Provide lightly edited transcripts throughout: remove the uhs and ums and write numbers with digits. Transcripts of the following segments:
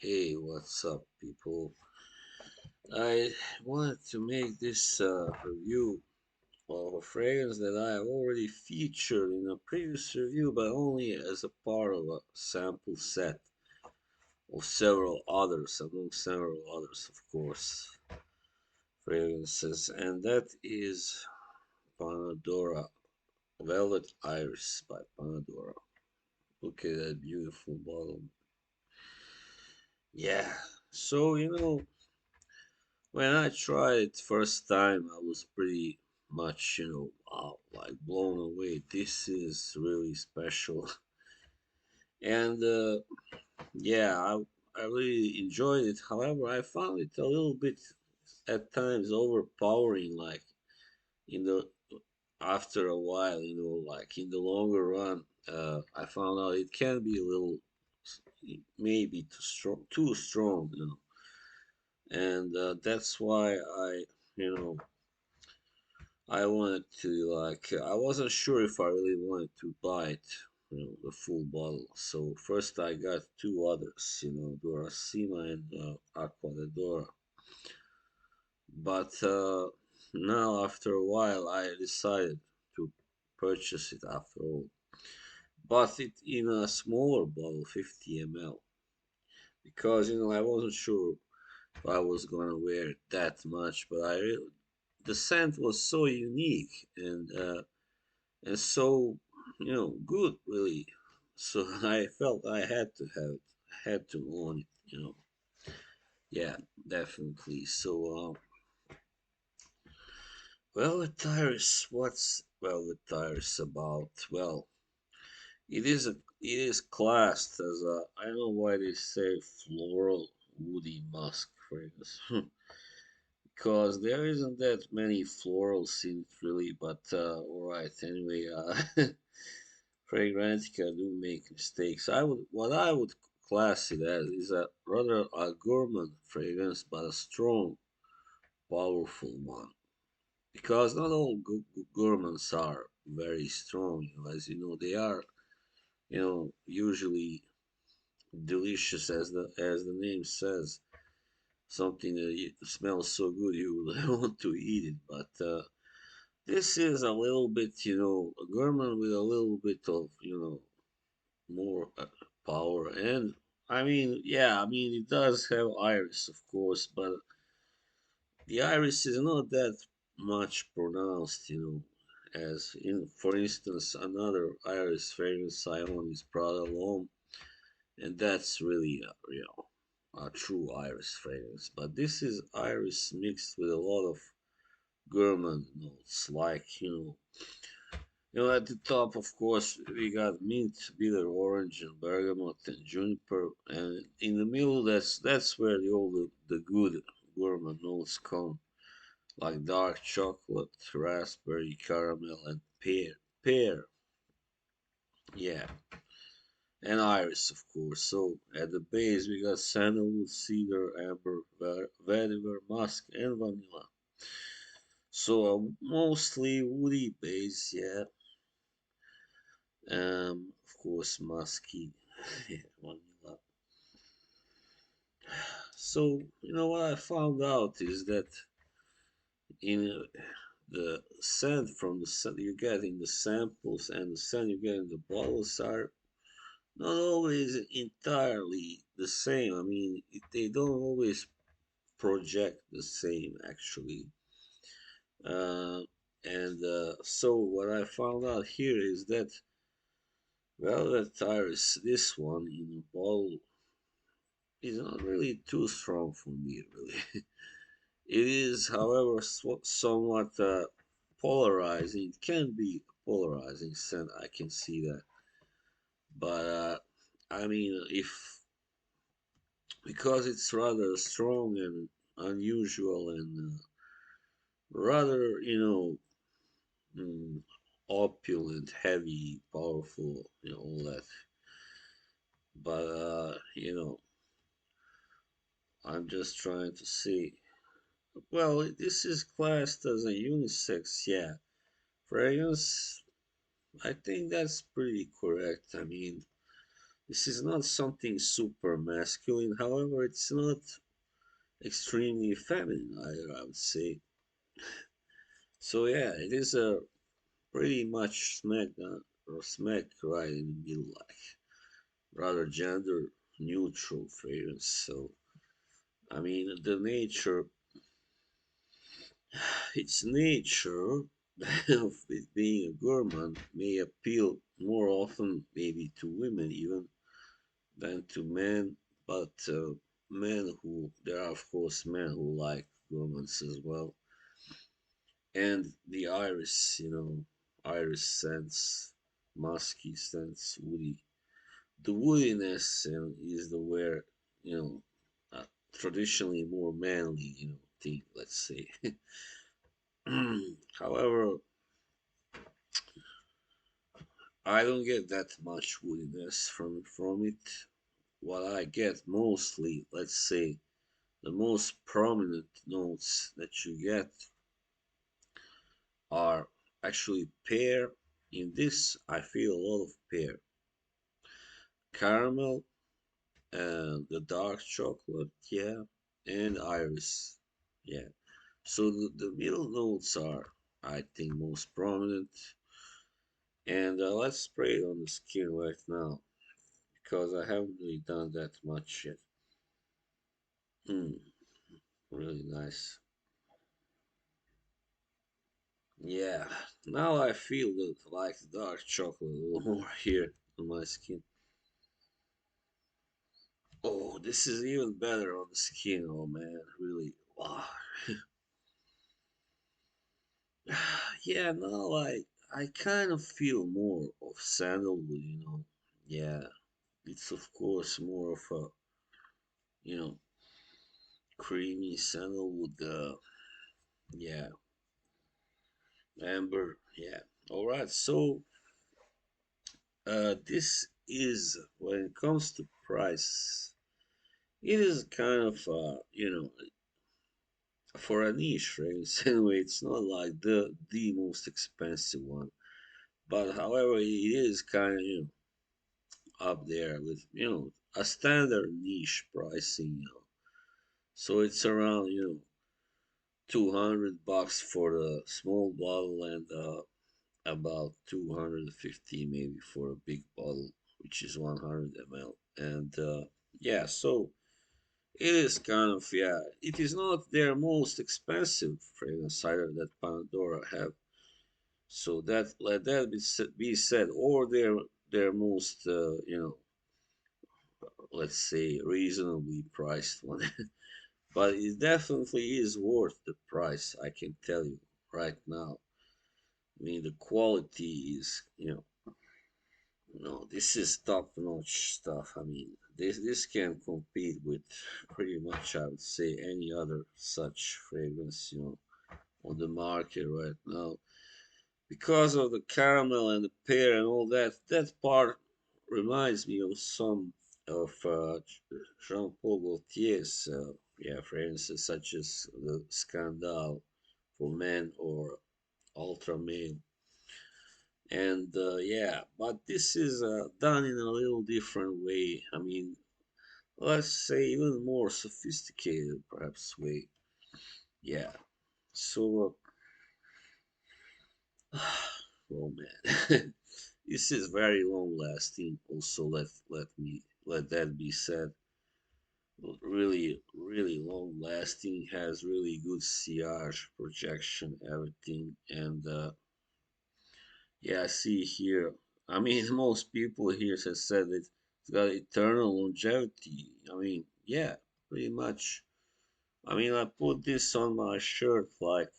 Hey, what's up, people? I wanted to make this review of a fragrance that I have already featured in a previous review, but only as a part of a sample set of several others, among several others, of course, fragrances, and that is Pana Dora, Velvet Iris by Pana Dora. Look at that beautiful bottle. Yeah, so when I tried it first time, I was pretty much, wow, like blown away. This is really special, and yeah, I really enjoyed it. However, I found it a little bit at times overpowering. Like in the after a while, like in the longer run, I found out it can be a little maybe too strong, and that's why you know I wanted to I wasn't sure if I really wanted to buy it, the full bottle. So first I got two others, Doracima and Aqua de Dora. But now after a while I decided to purchase it after all. Bought it in a smaller bottle, 50 ml, because I wasn't sure if I was gonna wear it that much. But the scent was so unique and so good really, so I felt I had to have it, had to own it, yeah, definitely. So velvet tires, what's velvet tires about? Well, it is classed as a, I don't know why they say floral woody musk fragrance, because there isn't that many florals in it really, but all right, anyway. Fragrantica do make mistakes. What I would class it as is a rather a gourmand fragrance, but a strong, powerful one. Because not all gourmands are very strong, as you know, they are, usually delicious as the name says. Something that smells so good you would want to eat it. But this is a little bit, a gourmand with a little bit of, more power. And I mean, yeah, I mean, it does have iris, of course, but the iris is not that much pronounced, as in, for instance, another iris fragrance I own is Prada L'Homme, and that's really, a true iris fragrance. But this is iris mixed with a lot of gourmand notes, like, at the top, of course, we got mint, bitter orange, and bergamot and juniper, and in the middle, that's where the good gourmand notes come, like dark chocolate, raspberry, caramel, and pear, yeah, and iris, of course. So at the base, we got sandalwood, cedar, amber, vetiver, musk, and vanilla. So a mostly woody base, yeah. Of course, musky, vanilla. So, what I found out is that in the scent from the scent you get in the samples and the scent you get in the bottles are not always entirely the same. I mean, they don't always project the same, actually. Uh, and so, what I found out here is that Velvet Iris, this one in a bottle, is not really too strong for me, really. It is, however, somewhat polarizing. It can be polarizing, scent, I can see that. But I mean, if because it's rather strong and unusual and rather, mm, opulent, heavy, powerful, all that. But I'm just trying to see. Well, this is classed as a unisex, yeah. Fragrance, I think that's pretty correct. I mean, This is not something super masculine, however, it's not extremely feminine either, I would say. So yeah, it is a pretty much smack right in the middle, like rather gender neutral fragrance. So I mean, its nature of it being a gourmand may appeal more often, maybe to women even, than to men. But there are of course men who like gourmands as well. And the iris, iris scents, musky scents, woody. The woodiness is the where, you know, traditionally more manly, thing, let's say. However, I don't get that much woodiness from it. What I get mostly, let's say, the most prominent notes that you get are actually pear. In this, I feel a lot of pear, caramel, and the dark chocolate, yeah, and iris, yeah. So the middle notes are, I think, most prominent. And let's spray it on the skin right now because I haven't really done that much yet. Mm, really nice. Yeah, now I feel the like dark chocolate a little more here on my skin. Oh, this is even better on the skin. Oh man, really. Wow. Yeah, now I kind of feel more of sandalwood. Yeah, it's of course more of a you know creamy sandalwood. Yeah, amber. Yeah. All right. So this is when it comes to price, it is kind of for a niche fragrance anyway. It's not like the most expensive one, but however, it is kind of up there with a standard niche pricing. So it's around 200 bucks for the small bottle and about 250 maybe for a big bottle, which is 100 ml. And yeah, so it is kind of, yeah, it is not their most expensive fragrance cider that Pana Dora have. So that let that be said, or their most let's say reasonably priced one. But it definitely is worth the price, I can tell you right now. I mean, the quality is, no, this is top notch stuff. I mean, this can compete with pretty much, I would say, any other such fragrance, on the market right now. Because of the caramel and the pear and all that, that part reminds me of some of Jean-Paul Gaultier's, yeah, fragrances such as the Scandal for men or Ultra Male. And yeah, but this is done in a little different way. I mean, let's say even more sophisticated, perhaps way. Yeah. So, oh man, this is very long lasting. Also, let that be said. Really, really long lasting. Has really good CR projection, everything, and yeah, I see here. I mean, most people here have said it's got eternal longevity. I mean, yeah, pretty much. I mean, I put this on my shirt like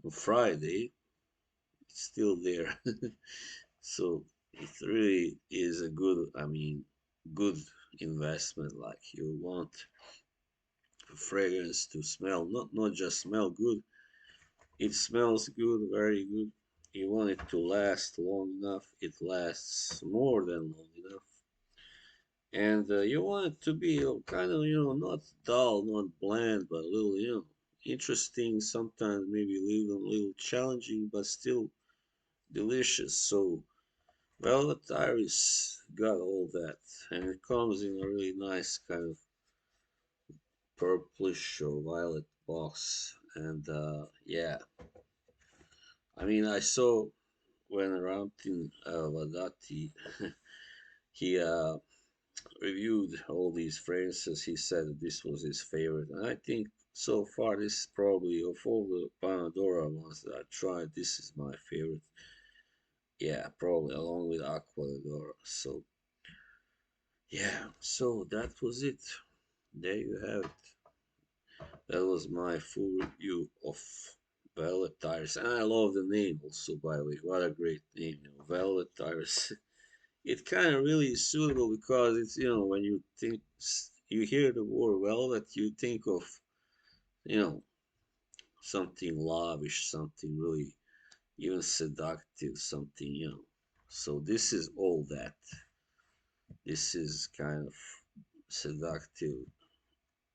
on Friday. It's still there. So it really is a good, I mean, good investment. Like you want a fragrance to smell, not just smell good. It smells good, very good. You want it to last long enough. It lasts more than long enough. And you want it to be kind of, not dull, not bland, but a little, interesting. Sometimes maybe a little challenging, but still delicious. So Velvet Iris got all that, and it comes in a really nice kind of purplish or violet box. And yeah, I mean, I saw when Ramtin Vadati he reviewed all these fragrances. He said that this was his favorite, and I think so far this is probably of all the Pana Dora ones that I tried. This is my favorite. Yeah, probably along with Aqua Dora. So yeah, so that was it. There you have it. That was my full review of Velvet Tires, and I love the name also. By the way, what a great name, Velvet Tires. It kind of really is suitable because it's when you think you hear the word velvet, you think of you know something lavish, something really even seductive, something So this is all that. This is kind of seductive,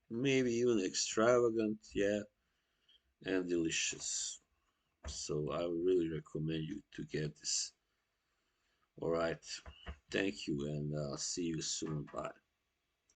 maybe even extravagant, yeah, and delicious. So I would really recommend you to get this. All right, thank you, and see you soon. Bye.